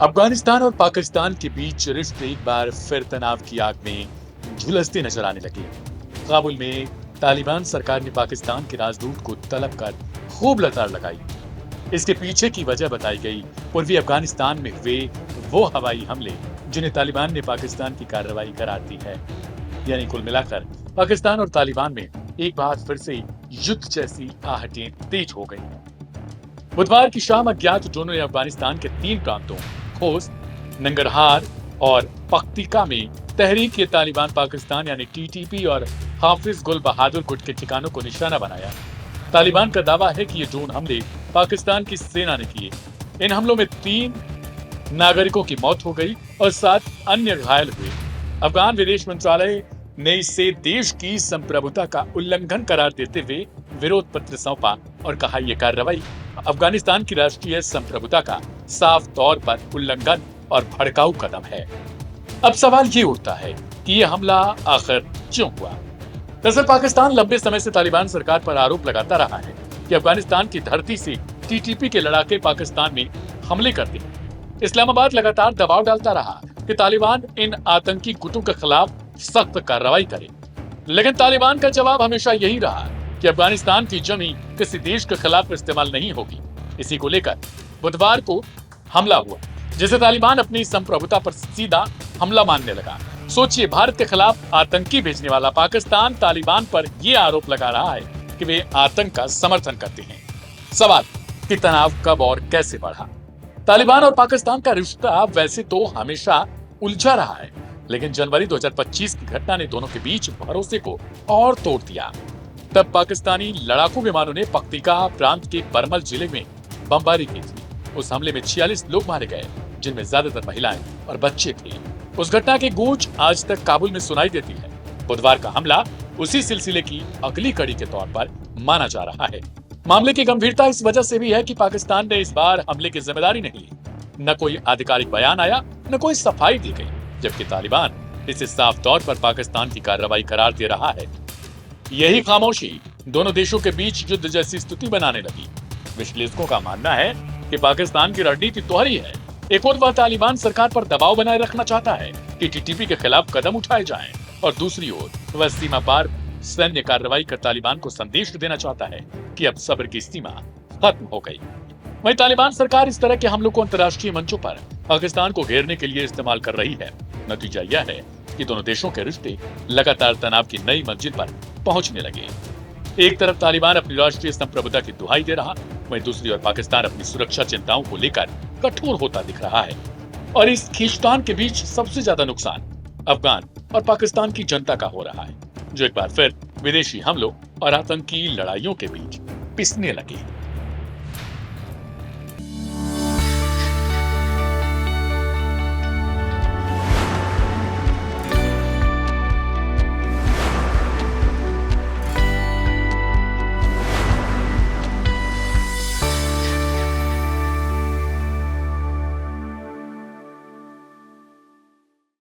अफगानिस्तान और पाकिस्तान के बीच रिश्ते एक बार फिर तनाव की आग में झुलसते नजर आने लगे। काबुल में तालिबान सरकार ने पाकिस्तान के राजदूत को तलब कर खूब लताड़ लगाई। इसके पीछे की वजह बताई गई पूर्वी अफगानिस्तान में हुए वो हवाई हमले जिन्हें तालिबान ने पाकिस्तान की कार्रवाई करार दी है। यानी कुल मिलाकर पाकिस्तान और तालिबान में एक बार फिर से युद्ध जैसी आहटें तेज हो गई। बुधवार की शाम अज्ञात ड्रोनों ने अफगानिस्तान के 3 प्रांतों खोस्त, नंगरहार और पख्तिका में तहरीक-ए-तालिबान पाकिस्तान यानी टीटीपी और हाफिज गुल बहादुर गुट के ठिकानों को निशाना बनाया। तालिबान का दावा है कि ये ड्रोन हमले पाकिस्तान की सेना ने किए। इन हमलों में 3 नागरिकों की मौत हो गई और 7 अन्य घायल हुए। अफगान विदेश मंत्रालय ने इसे देश की संप्रभुता का उल्लंघन करार देते हुए विरोध पत्र सौंपा और कहा यह कार्रवाई अफगानिस्तान की राष्ट्रीय संप्रभुता का साफ तौर पर उल्लंघन और भड़काऊ कदम है। अब सवाल ये उठता है कि यह हमला आखिर क्यों हुआ? दरअसल पाकिस्तान लंबे समय से तालिबान सरकार पर आरोप लगाता रहा है कि अफगानिस्तान की धरती से टीटीपी के लड़ाके पाकिस्तान में हमले करते हैं। इस्लामाबाद लगातार दबाव डालता रहा कि तालिबान इन आतंकी गुटों के खिलाफ सख्त कार्रवाई करे, लेकिन तालिबान का जवाब हमेशा यही रहा कि अफगानिस्तान की जमी किसी देश के खिलाफ इस्तेमाल नहीं होगी। इसी को लेकर बुधवार को हमला हुआ, जिसे तालिबान अपनी संप्रभुता पर सीधा हमला मानने लगा। सोचिए, भारत के खिलाफ आतंकी भेजने वाला पाकिस्तान तालिबान पर यह आरोप लगा रहा है कि वे आतंक का समर्थन करते हैं। सवाल कि तनाव कब और कैसे बढ़ा? तालिबान और पाकिस्तान का रिश्ता वैसे तो हमेशा उलझा रहा है, लेकिन जनवरी 2025 की घटना ने दोनों के बीच भरोसे को और तोड़ दिया। तब पाकिस्तानी लड़ाकू विमानों ने पख्तिका प्रांत के बरमल जिले में बमबारी की थी। उस हमले में 46 लोग मारे गए, जिनमें ज्यादातर महिलाएं और बच्चे थे। उस घटना की गूंज आज तक काबुल में सुनाई देती है। बुधवार का हमला उसी सिलसिले की अगली कड़ी के तौर पर माना जा रहा है। मामले की गंभीरता इस वजह से भी है कि पाकिस्तान ने इस बार हमले की जिम्मेदारी नहीं ली। न कोई आधिकारिक बयान आया, न कोई सफाई दी गई, जबकि तालिबान इसे साफ तौर पर पाकिस्तान की कार्रवाई करार दे रहा है। यही खामोशी दोनों देशों के बीच युद्ध जैसी स्थिति बनाने लगी। विश्लेषकों का मानना है कि पाकिस्तान की रणनीति दोहरी है। एक ओर वह तालिबान सरकार पर दबाव बनाए रखना चाहता है कि टीटीपी के खिलाफ कदम उठाए जाएं, और दूसरी ओर वह सीमा पार सैन्य कार्रवाई कर तालिबान को संदेश देना चाहता है कि अब सब्र की सीमा खत्म हो गई। वहीं तालिबान सरकार इस तरह के हमलों को अंतर्राष्ट्रीय मंचों पर पाकिस्तान को घेरने के लिए इस्तेमाल कर रही है। नतीजा यह है कि दोनों देशों के रिश्ते लगातार तनाव की नई मंजिल पर पहुंचने लगे। एक तरफ तालिबान अपनी राष्ट्रीय संप्रभुता की दुहाई दे रहा, वहीं दूसरी ओर पाकिस्तान अपनी सुरक्षा चिंताओं को लेकर कठोर होता दिख रहा है। और इस खींचतान के बीच सबसे ज्यादा नुकसान अफगान और पाकिस्तान की जनता का हो रहा है, जो एक बार फिर विदेशी हमलों और आतंकी लड़ाइयों के बीच पिसने लगे।